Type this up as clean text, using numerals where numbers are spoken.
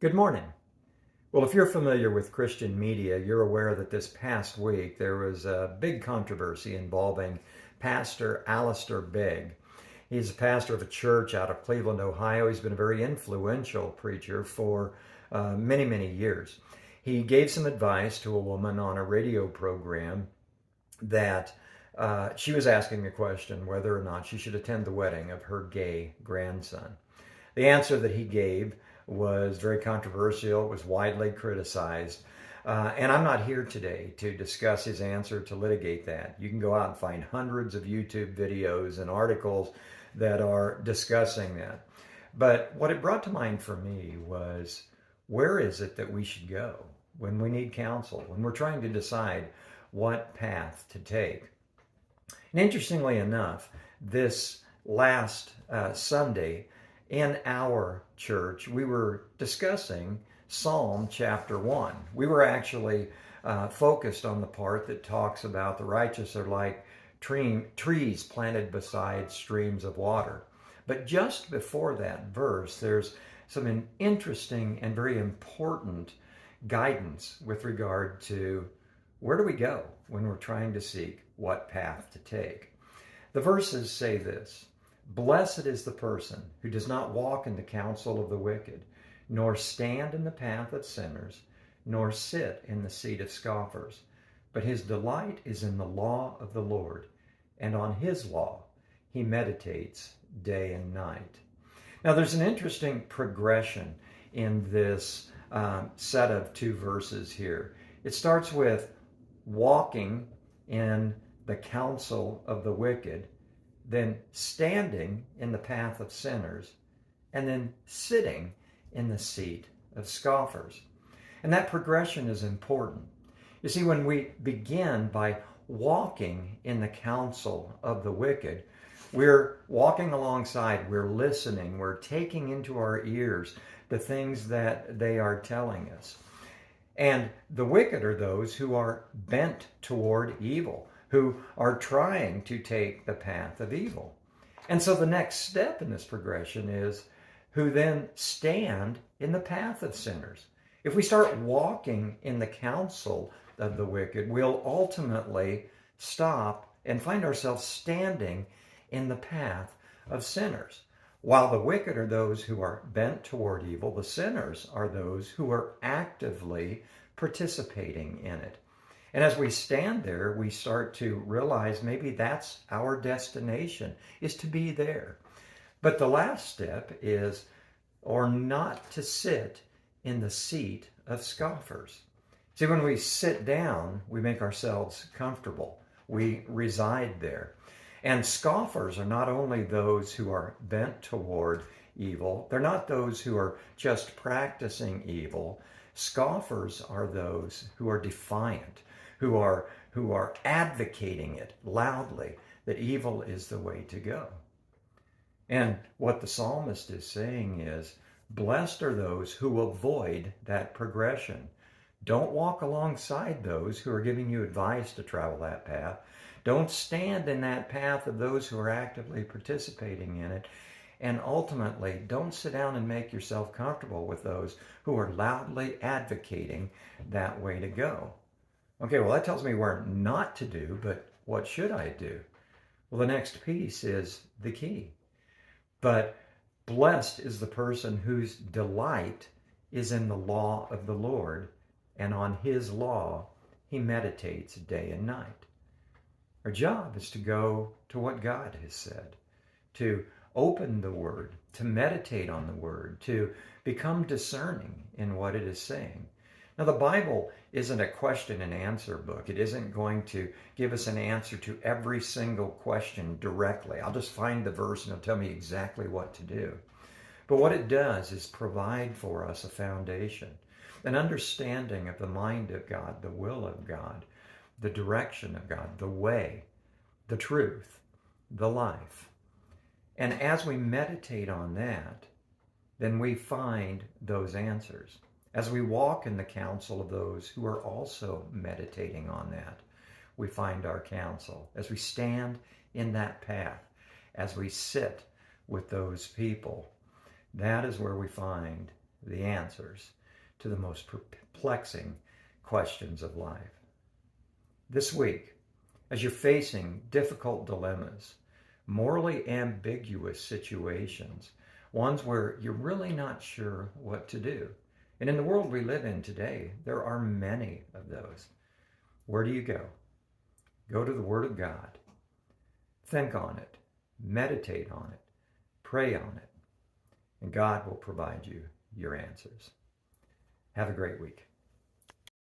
Good morning. Well, if you're familiar with Christian media, you're aware that this past week there was a big controversy involving Pastor Alistair Begg. He's a pastor of a church out of Cleveland, Ohio. He's been a very influential preacher for many, many years. He gave some advice to a woman on a radio program that she was asking the question whether or not she should attend the wedding of her gay grandson. The answer that he gave was very controversial. It was widely criticized. And I'm not here today to discuss his answer, to litigate that. You can go out and find hundreds of YouTube videos and articles that are discussing that. But what it brought to mind for me was, where is it that we should go when we need counsel, when we're trying to decide what path to take? And interestingly enough, this last Sunday, in our church, we were discussing Psalm chapter 1. We were actually focused on the part that talks about the righteous are like trees planted beside streams of water. But just before that verse, there's some interesting and very important guidance with regard to where do we go when we're trying to seek what path to take. The verses say this: "Blessed is the person who does not walk in the counsel of the wicked, nor stand in the path of sinners, nor sit in the seat of scoffers. But his delight is in the law of the Lord, and on his law he meditates day and night." Now, there's an interesting progression in this set of two verses here. It starts with walking in the counsel of the wicked, then standing in the path of sinners, and then sitting in the seat of scoffers. And that progression is important. You see, when we begin by walking in the counsel of the wicked, we're walking alongside, we're listening, we're taking into our ears the things that they are telling us. And the wicked are those who are bent toward evil, who are trying to take the path of evil. And so the next step in this progression is who then stand in the path of sinners. If we start walking in the counsel of the wicked, we'll ultimately stop and find ourselves standing in the path of sinners. While the wicked are those who are bent toward evil, the sinners are those who are actively participating in it. And as we stand there, we start to realize maybe that's our destination, is to be there. But the last step is, or not to sit in the seat of scoffers. See, when we sit down, we make ourselves comfortable. We reside there. And scoffers are not only those who are bent toward evil, they're not those who are just practicing evil. Scoffers are those who are defiant, who are advocating it loudly, that evil is the way to go. And what the psalmist is saying is, blessed are those who avoid that progression. Don't walk alongside those who are giving you advice to travel that path. Don't stand in that path of those who are actively participating in it. And ultimately, don't sit down and make yourself comfortable with those who are loudly advocating that way to go. Okay, well, that tells me where not to do, but what should I do? Well, the next piece is the key. But blessed is the person whose delight is in the law of the Lord, and on his law he meditates day and night. Our job is to go to what God has said, to open the Word, to meditate on the Word, to become discerning in what it is saying. Now, the Bible isn't a question and answer book. It isn't going to give us an answer to every single question directly. I'll just find the verse and it'll tell me exactly what to do. But what it does is provide for us a foundation, an understanding of the mind of God, the will of God, the direction of God, the way, the truth, the life. And as we meditate on that, then we find those answers. As we walk in the counsel of those who are also meditating on that, we find our counsel. As we stand in that path, as we sit with those people, that is where we find the answers to the most perplexing questions of life. This week, as you're facing difficult dilemmas, morally ambiguous situations, ones where you're really not sure what to do. And in the world we live in today, there are many of those. Where do you go? Go to the Word of God. Think on it. Meditate on it. Pray on it. And God will provide you your answers. Have a great week.